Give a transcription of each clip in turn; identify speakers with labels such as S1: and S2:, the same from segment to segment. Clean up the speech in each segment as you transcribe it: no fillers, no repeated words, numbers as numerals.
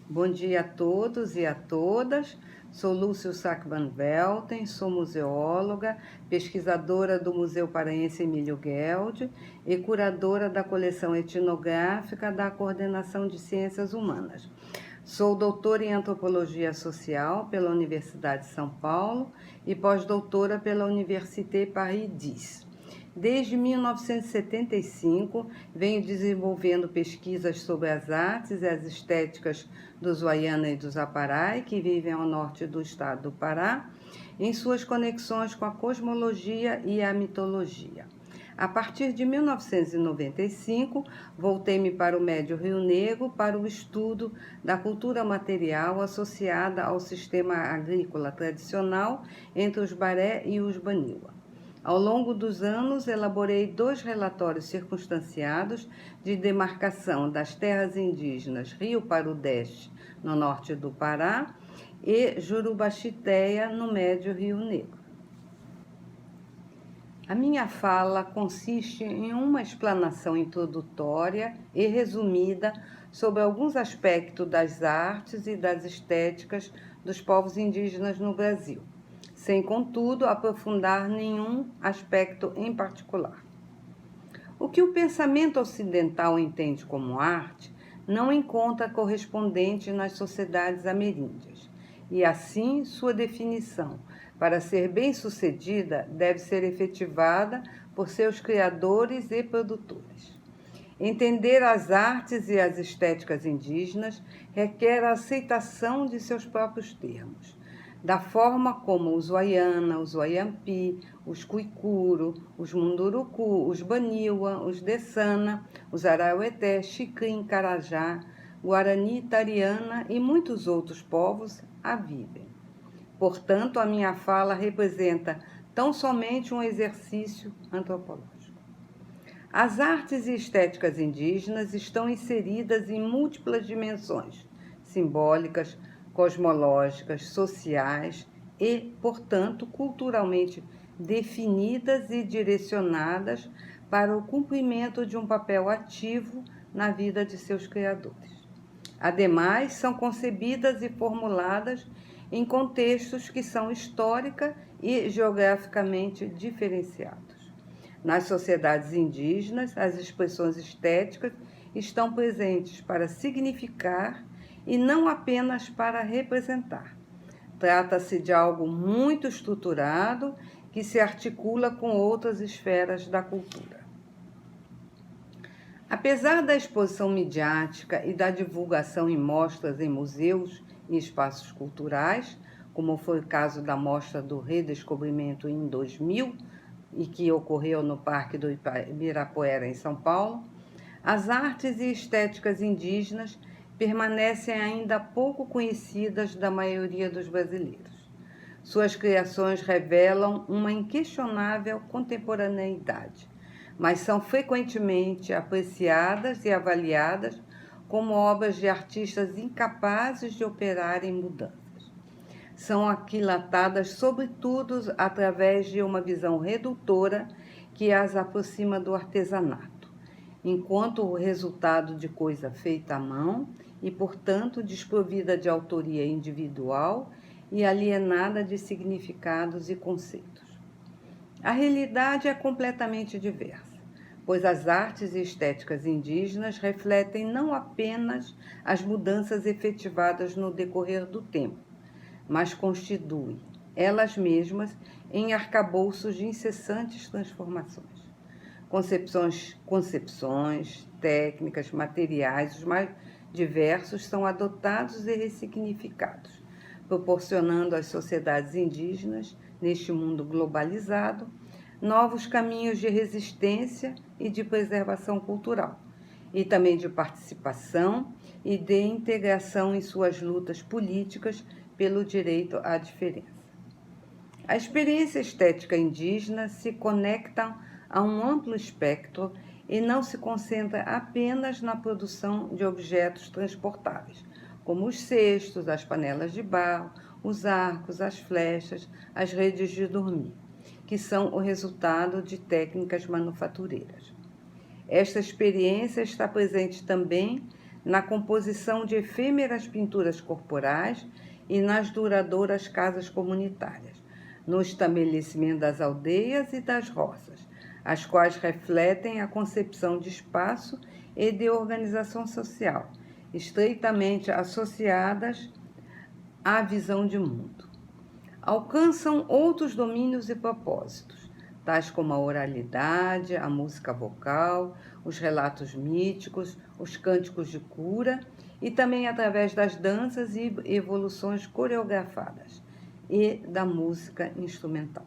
S1: Bom dia a todos e a todas. Sou Lúcia Sack Van Velten, sou museóloga, pesquisadora do Museu Paraense Emílio Gueld e curadora da coleção etnográfica da Coordenação de Ciências Humanas. Sou doutora em Antropologia Social pela Universidade de São Paulo e pós-doutora pela Université Paris X. Desde 1975, venho desenvolvendo pesquisas sobre as artes e as estéticas dos Uaiana e dos Aparai, que vivem ao norte do estado do Pará, em suas conexões com a cosmologia e a mitologia. A partir de 1995, voltei-me para o Médio Rio Negro para o estudo da cultura material associada ao sistema agrícola tradicional entre os Baré e os Baniwa. Ao longo dos anos, elaborei 2 relatórios circunstanciados de demarcação das terras indígenas Rio Parudeste, no norte do Pará, e Jurubaxiteia, no Médio Rio Negro. A minha fala consiste em uma explanação introdutória e resumida sobre alguns aspectos das artes e das estéticas dos povos indígenas no Brasil, sem, contudo, aprofundar nenhum aspecto em particular. O que o pensamento ocidental entende como arte não encontra correspondente nas sociedades ameríndias, e assim sua definição, para ser bem-sucedida, deve ser efetivada por seus criadores e produtores. Entender as artes e as estéticas indígenas requer a aceitação de seus próprios termos, da forma como os Uaiana, os Uaiampi, os Cuicuro, os Munduruku, os Baniwa, os Dessana, os Araueté, Xicrim, Carajá, Guarani, Tariana e muitos outros povos a vivem. Portanto, a minha fala representa tão somente um exercício antropológico. As artes e estéticas indígenas estão inseridas em múltiplas dimensões simbólicas, cosmológicas, sociais e, portanto, culturalmente definidas e direcionadas para o cumprimento de um papel ativo na vida de seus criadores. Ademais, são concebidas e formuladas em contextos que são histórica e geograficamente diferenciados. Nas sociedades indígenas, as expressões estéticas estão presentes para significar e não apenas para representar. Trata-se de algo muito estruturado que se articula com outras esferas da cultura. Apesar da exposição midiática e da divulgação em mostras em museus e espaços culturais, como foi o caso da Mostra do Redescobrimento em 2000, e que ocorreu no Parque do Ibirapuera, em São Paulo, as artes e estéticas indígenas permanecem ainda pouco conhecidas da maioria dos brasileiros. Suas criações revelam uma inquestionável contemporaneidade, mas são frequentemente apreciadas e avaliadas como obras de artistas incapazes de operarem mudanças. São aquilatadas, sobretudo, através de uma visão redutora que as aproxima do artesanato, enquanto o resultado de coisa feita à mão e, portanto, desprovida de autoria individual e alienada de significados e conceitos. A realidade é completamente diversa, pois as artes e estéticas indígenas refletem não apenas as mudanças efetivadas no decorrer do tempo, mas constituem, elas mesmas, em arcabouços de incessantes transformações. Concepções, técnicas, materiais, os mais diversos, são adotados e ressignificados, proporcionando às sociedades indígenas, neste mundo globalizado, novos caminhos de resistência e de preservação cultural, e também de participação e de integração em suas lutas políticas pelo direito à diferença. A experiência estética indígena se conecta a um amplo espectro e não se concentra apenas na produção de objetos transportáveis, como os cestos, as panelas de barro, os arcos, as flechas, as redes de dormir, que são o resultado de técnicas manufatureiras. Esta experiência está presente também na composição de efêmeras pinturas corporais e nas duradouras casas comunitárias, no estabelecimento das aldeias e das roças, as quais refletem a concepção de espaço e de organização social, estreitamente associadas à visão de mundo. Alcançam outros domínios e propósitos, tais como a oralidade, a música vocal, os relatos míticos, os cânticos de cura e também através das danças e evoluções coreografadas e da música instrumental.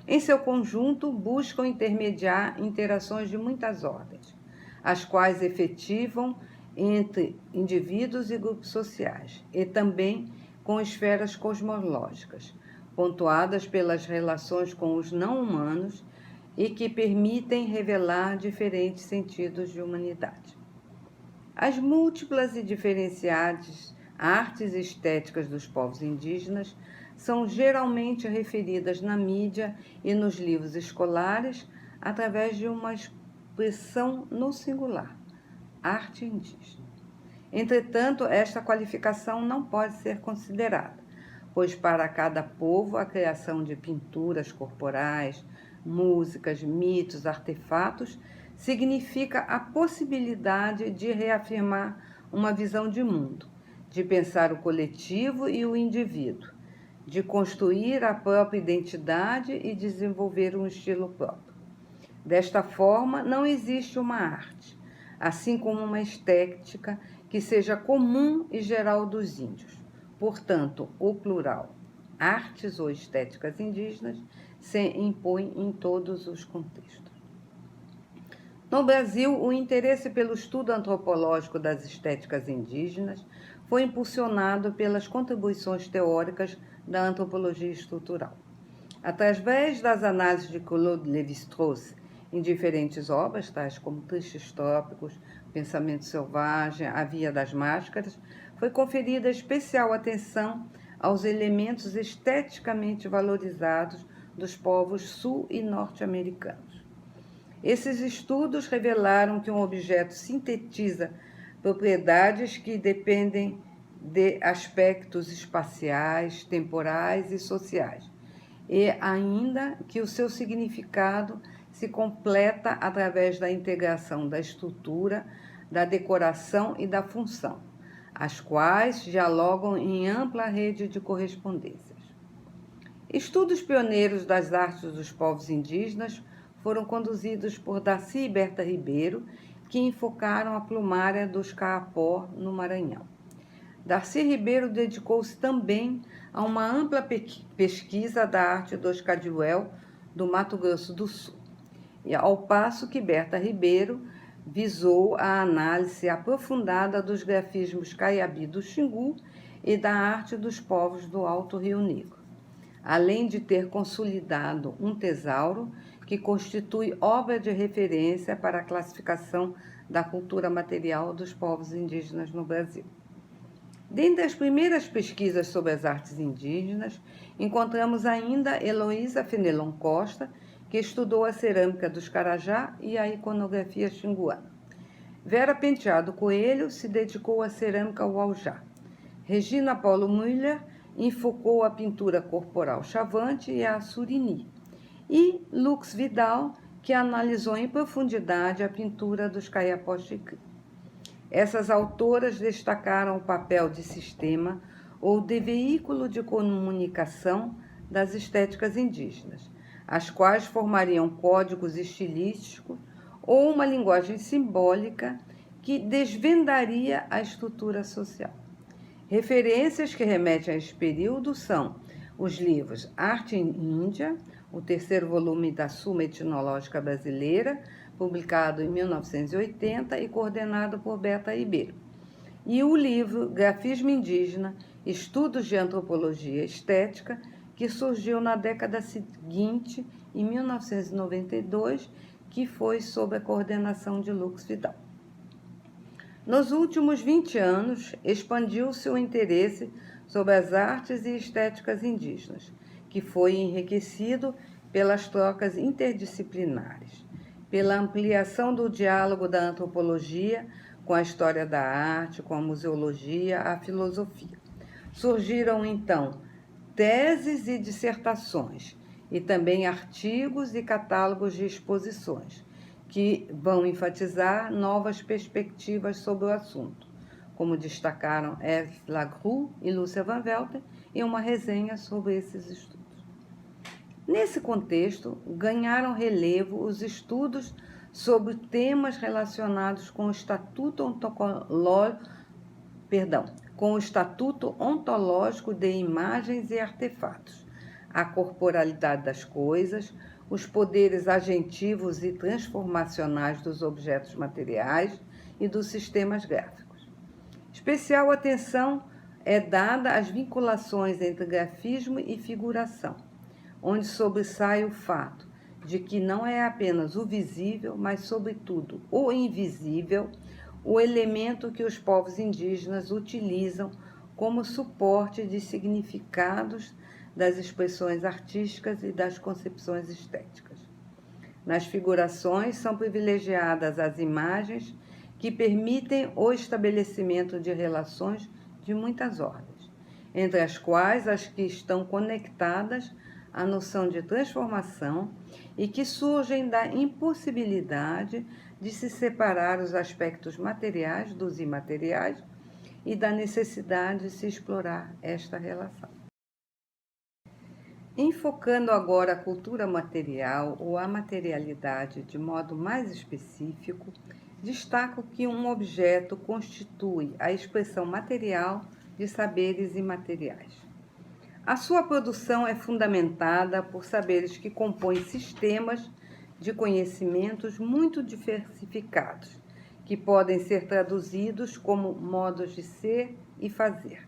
S1: Em seu conjunto, buscam intermediar interações de muitas ordens, as quais efetivam entre indivíduos e grupos sociais, e também com esferas cosmológicas, pontuadas pelas relações com os não-humanos e que permitem revelar diferentes sentidos de humanidade. As múltiplas e diferenciadas artes estéticas dos povos indígenas são geralmente referidas na mídia e nos livros escolares através de uma expressão no singular, arte indígena. Entretanto, esta qualificação não pode ser considerada, pois para cada povo a criação de pinturas corporais, músicas, mitos, artefatos significa a possibilidade de reafirmar uma visão de mundo, de pensar o coletivo e o indivíduo, de construir a própria identidade e desenvolver um estilo próprio. Desta forma, não existe uma arte, assim como uma estética que seja comum e geral dos índios. Portanto, o plural, artes ou estéticas indígenas, se impõe em todos os contextos. No Brasil, o interesse pelo estudo antropológico das estéticas indígenas foi impulsionado pelas contribuições teóricas da antropologia estrutural. Através das análises de Claude Lévi-Strauss em diferentes obras, tais como Tristes Trópicos, Pensamento Selvagem, A Via das Máscaras, foi conferida especial atenção aos elementos esteticamente valorizados dos povos sul- e norte-americanos. Esses estudos revelaram que um objeto sintetiza propriedades que dependem de aspectos espaciais, temporais e sociais, e ainda que o seu significado se completa através da integração da estrutura, da decoração e da função, as quais dialogam em ampla rede de correspondências. Estudos pioneiros das artes dos povos indígenas foram conduzidos por Darcy e Berta Ribeiro, que enfocaram a plumária dos Kaapó no Maranhão. Darcy Ribeiro dedicou-se também a uma ampla pesquisa da arte dos Cadiuel do Mato Grosso do Sul, e ao passo que Berta Ribeiro visou a análise aprofundada dos grafismos caiabi do Xingu e da arte dos povos do Alto Rio Negro, além de ter consolidado um tesauro que constitui obra de referência para a classificação da cultura material dos povos indígenas no Brasil. Dentre as primeiras pesquisas sobre as artes indígenas, encontramos ainda Heloísa Fenelon Costa, que estudou a cerâmica dos Carajá e a iconografia xinguana. Vera Penteado Coelho se dedicou à cerâmica Uaujá. Regina Paulo Müller enfocou a pintura corporal chavante e a surini. E Lux Vidal, que analisou em profundidade a pintura dos Kayapó-Xikri. Essas autoras destacaram o papel de sistema ou de veículo de comunicação das estéticas indígenas, as quais formariam códigos estilísticos ou uma linguagem simbólica que desvendaria a estrutura social. Referências que remetem a esse período são os livros Arte Índia, o terceiro volume da Suma Etnológica Brasileira, publicado em 1980 e coordenado por Berta Ribeiro, e o livro Grafismo Indígena, Estudos de Antropologia Estética, que surgiu na década seguinte, em 1992, que foi sob a coordenação de Lux Vidal. Nos últimos 20 anos, expandiu-se o interesse sobre as artes e estéticas indígenas, que foi enriquecido pelas trocas interdisciplinares, pela ampliação do diálogo da antropologia com a história da arte, com a museologia, a filosofia. Surgiram, então, teses e dissertações, e também artigos e catálogos de exposições, que vão enfatizar novas perspectivas sobre o assunto, como destacaram F. Lacroix e Lúcia Van Velten em uma resenha sobre esses estudos. Nesse contexto, ganharam relevo os estudos sobre temas relacionados com o Estatuto Ontológico de Imagens e Artefatos, a corporalidade das coisas, os poderes agentivos e transformacionais dos objetos materiais e dos sistemas gráficos. Especial atenção é dada às vinculações entre grafismo e figuração, onde sobressai o fato de que não é apenas o visível, mas, sobretudo, o invisível, o elemento que os povos indígenas utilizam como suporte de significados das expressões artísticas e das concepções estéticas. Nas figurações são privilegiadas as imagens que permitem o estabelecimento de relações de muitas ordens, entre as quais as que estão conectadas à noção de transformação e que surgem da impossibilidade de se separar os aspectos materiais dos imateriais e da necessidade de se explorar esta relação. Enfocando agora a cultura material ou a materialidade de modo mais específico, destaco que um objeto constitui a expressão material de saberes imateriais. A sua produção é fundamentada por saberes que compõem sistemas de conhecimentos muito diversificados, que podem ser traduzidos como modos de ser e fazer,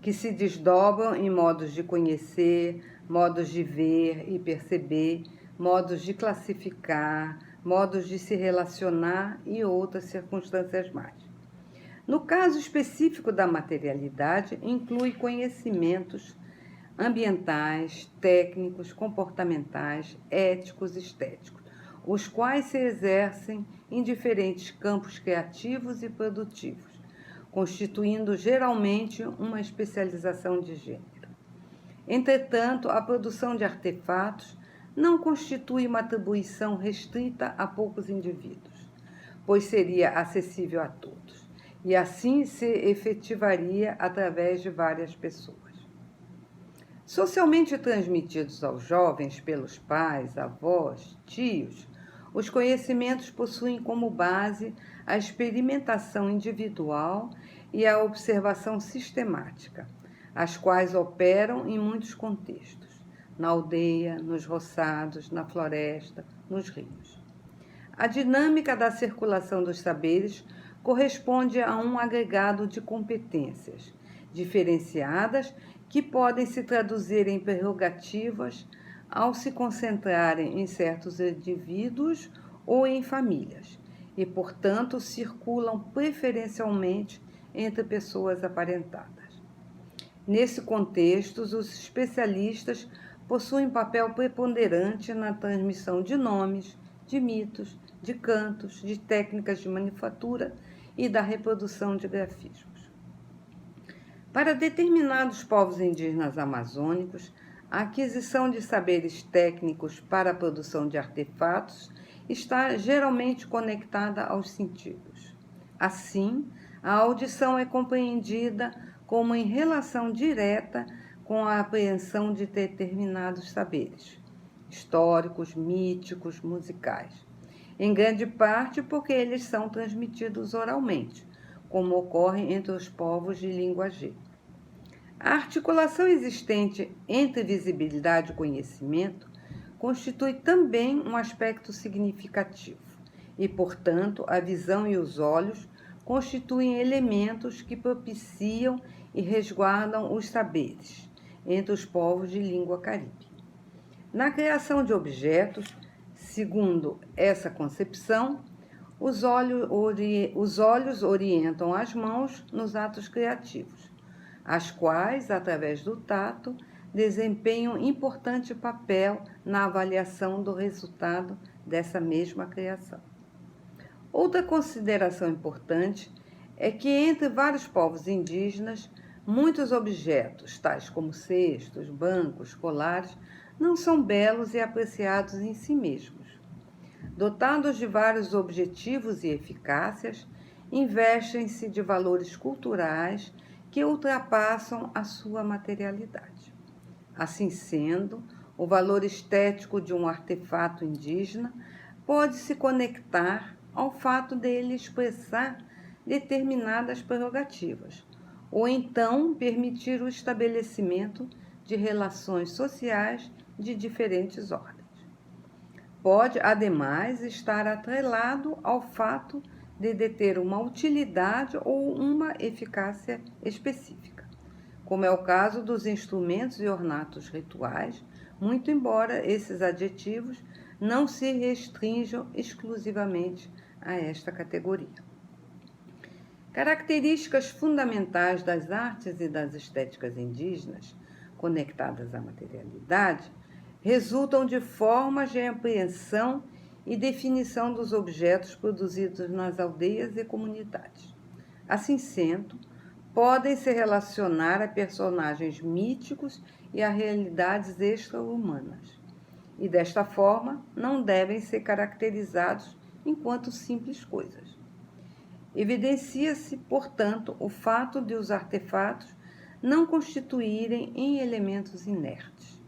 S1: que se desdobram em modos de conhecer, modos de ver e perceber, modos de classificar, modos de se relacionar e outras circunstâncias mais. No caso específico da materialidade, inclui conhecimentos ambientais, técnicos, comportamentais, éticos, estéticos, os quais se exercem em diferentes campos criativos e produtivos, constituindo geralmente uma especialização de gênero. Entretanto, a produção de artefatos não constitui uma atribuição restrita a poucos indivíduos, pois seria acessível a todos, e assim se efetivaria através de várias pessoas. Socialmente transmitidos aos jovens pelos pais, avós, tios, os conhecimentos possuem como base a experimentação individual e a observação sistemática, as quais operam em muitos contextos, na aldeia, nos roçados, na floresta, nos rios. A dinâmica da circulação dos saberes corresponde a um agregado de competências diferenciadas que podem se traduzir em prerrogativas ao se concentrarem em certos indivíduos ou em famílias, e, portanto, circulam preferencialmente entre pessoas aparentadas. Nesse contexto, os especialistas possuem papel preponderante na transmissão de nomes, de mitos, de cantos, de técnicas de manufatura e da reprodução de grafismos. Para determinados povos indígenas amazônicos, a aquisição de saberes técnicos para a produção de artefatos está geralmente conectada aos sentidos. Assim, a audição é compreendida como em relação direta com a apreensão de determinados saberes, históricos, míticos, musicais, em grande parte porque eles são transmitidos oralmente, como ocorre entre os povos de língua G. A articulação existente entre visibilidade e conhecimento constitui também um aspecto significativo e, portanto, a visão e os olhos constituem elementos que propiciam e resguardam os saberes entre os povos de língua caribe. Na criação de objetos, segundo essa concepção, os olhos orientam as mãos nos atos criativos, as quais, através do tato, desempenham importante papel na avaliação do resultado dessa mesma criação. Outra consideração importante é que entre vários povos indígenas, muitos objetos, tais como cestos, bancos, colares, não são belos e apreciados em si mesmos. Dotados de vários objetivos e eficácias, investem-se de valores culturais que ultrapassam a sua materialidade. Assim sendo, o valor estético de um artefato indígena pode se conectar ao fato dele expressar determinadas prerrogativas, ou então permitir o estabelecimento de relações sociais de diferentes ordens. Pode, ademais, estar atrelado ao fato de deter uma utilidade ou uma eficácia específica, como é o caso dos instrumentos e ornatos rituais, muito embora esses adjetivos não se restringam exclusivamente a esta categoria. Características fundamentais das artes e das estéticas indígenas, conectadas à materialidade, resultam de formas de apreensão e definição dos objetos produzidos nas aldeias e comunidades. Assim sendo, podem se relacionar a personagens míticos e a realidades extra-humanas, e desta forma não devem ser caracterizados enquanto simples coisas. Evidencia-se, portanto, o fato de os artefatos não constituírem em elementos inertes,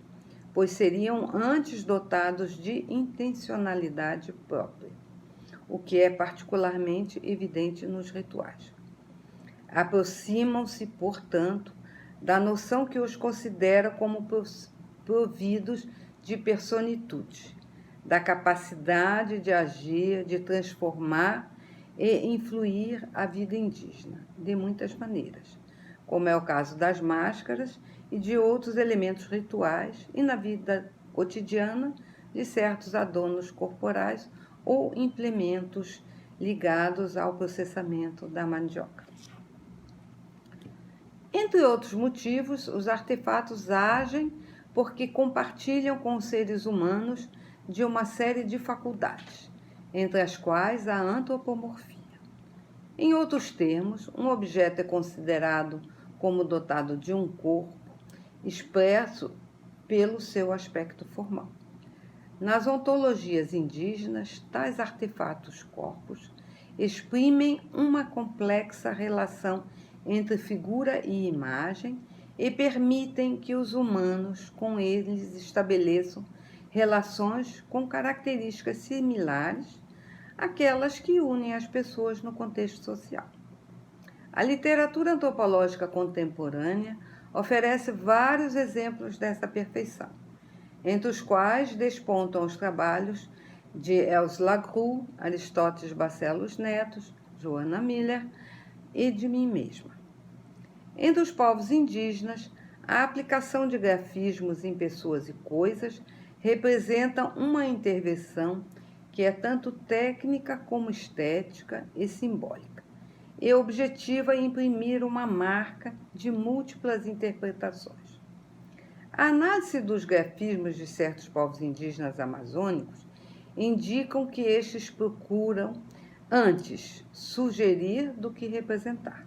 S1: pois seriam antes dotados de intencionalidade própria, o que é particularmente evidente nos rituais. Aproximam-se, portanto, da noção que os considera como providos de personitude, da capacidade de agir, de transformar e influir a vida indígena de muitas maneiras, como é o caso das máscaras e de outros elementos rituais e na vida cotidiana de certos adornos corporais ou implementos ligados ao processamento da mandioca. Entre outros motivos, os artefatos agem porque compartilham com os seres humanos de uma série de faculdades, entre as quais a antropomorfia. Em outros termos, um objeto é considerado como dotado de um corpo, expresso pelo seu aspecto formal. Nas ontologias indígenas, tais artefatos corpos exprimem uma complexa relação entre figura e imagem e permitem que os humanos com eles estabeleçam relações com características similares àquelas que unem as pessoas no contexto social. A literatura antropológica contemporânea oferece vários exemplos dessa perfeição, entre os quais despontam os trabalhos de Els Lacroix, Aristóteles Barcelos Neto, Joana Miller e de mim mesma. Entre os povos indígenas, a aplicação de grafismos em pessoas e coisas representa uma intervenção que é tanto técnica como estética e simbólica, e objetiva imprimir uma marca de múltiplas interpretações. A análise dos grafismos de certos povos indígenas amazônicos indicam que estes procuram, antes, sugerir do que representar.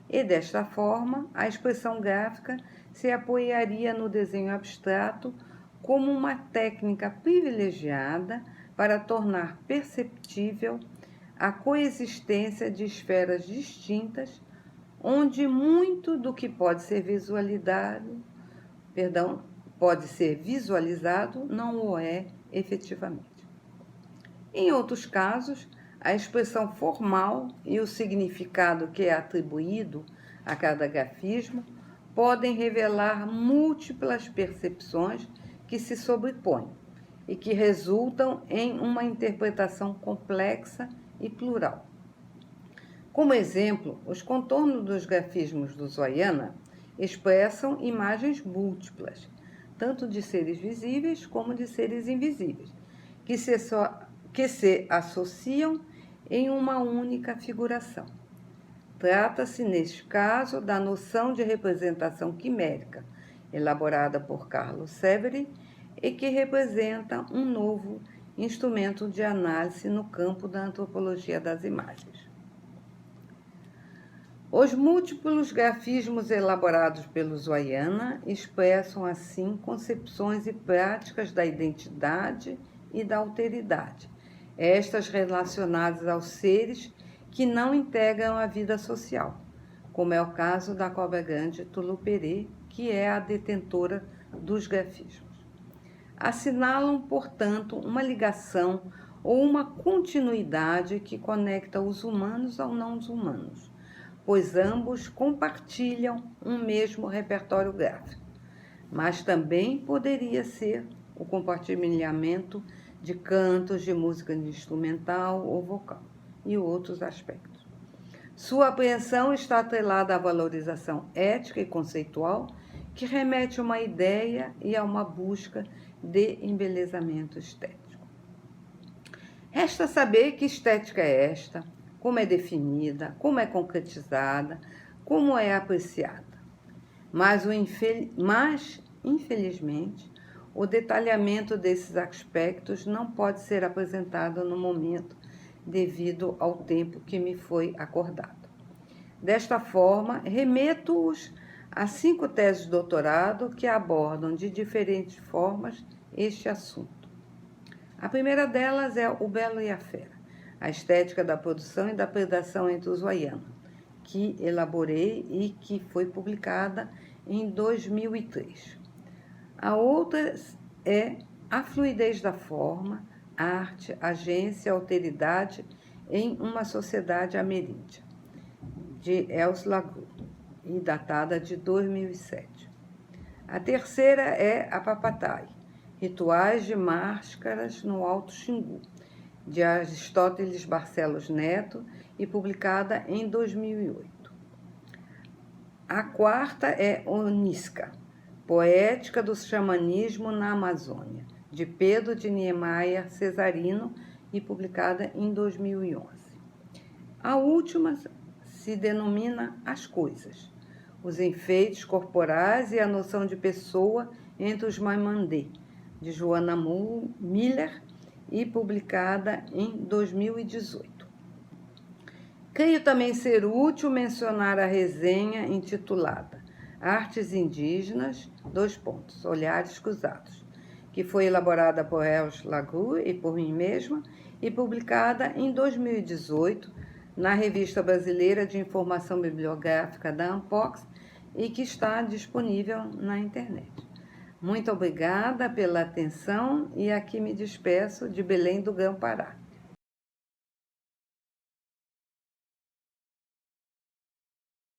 S1: E, desta forma, a expressão gráfica se apoiaria no desenho abstrato como uma técnica privilegiada para tornar perceptível a coexistência de esferas distintas, onde muito do que pode ser visualizado não o é efetivamente. Em outros casos, a expressão formal e o significado que é atribuído a cada grafismo podem revelar múltiplas percepções que se sobrepõem e que resultam em uma interpretação complexa e plural. Como exemplo, os contornos dos grafismos do Zoiana expressam imagens múltiplas, tanto de seres visíveis como de seres invisíveis, que se associam em uma única figuração. Trata-se, neste caso, da noção de representação quimérica, elaborada por Carlo Severi, e que representa um novo instrumento de análise no campo da antropologia das imagens. Os múltiplos grafismos elaborados pelo Zoyana expressam, assim, concepções e práticas da identidade e da alteridade, estas relacionadas aos seres que não integram a vida social, como é o caso da cobra grande Tuluperê, que é a detentora dos grafismos. Assinalam, portanto, uma ligação ou uma continuidade que conecta os humanos aos não humanos, pois ambos compartilham um mesmo repertório gráfico, mas também poderia ser o compartilhamento de cantos, de música instrumental ou vocal e outros aspectos. Sua apreensão está atrelada à valorização ética e conceitual, que remete a uma ideia e a uma busca de embelezamento estético. Resta saber que estética é esta, como é definida, como é concretizada, como é apreciada. Mas, infelizmente, o detalhamento desses aspectos não pode ser apresentado no momento devido ao tempo que me foi acordado. Desta forma, remeto-os a 5 teses de doutorado que abordam de diferentes formas este assunto. A primeira delas é O Belo e a Fera, a estética da produção e da predação entre os Zoyana, que elaborei e que foi publicada em 2003. A outra é A Fluidez da Forma, Arte, Agência, Alteridade em uma Sociedade Ameríndia, de Els Lagou, e datada de 2007. A terceira é A Papatai, Rituais de Máscaras no Alto Xingu, de Aristóteles Barcelos Neto, e publicada em 2008. A quarta é Onisca, Poética do Xamanismo na Amazônia, de Pedro de Niemeyer Cesarino, e publicada em 2011. A última se denomina As Coisas, os enfeites corporais e a noção de pessoa entre os Maimandê, de Joana Miller, e publicada em 2018. Creio também ser útil mencionar a resenha intitulada Artes Indígenas, Olhares Cruzados, que foi elaborada por Els Lagou e por mim mesma e publicada em 2018 na Revista Brasileira de Informação Bibliográfica da Ampox e que está disponível na internet. Muito obrigada pela atenção e aqui me despeço de Belém do Grão-Pará.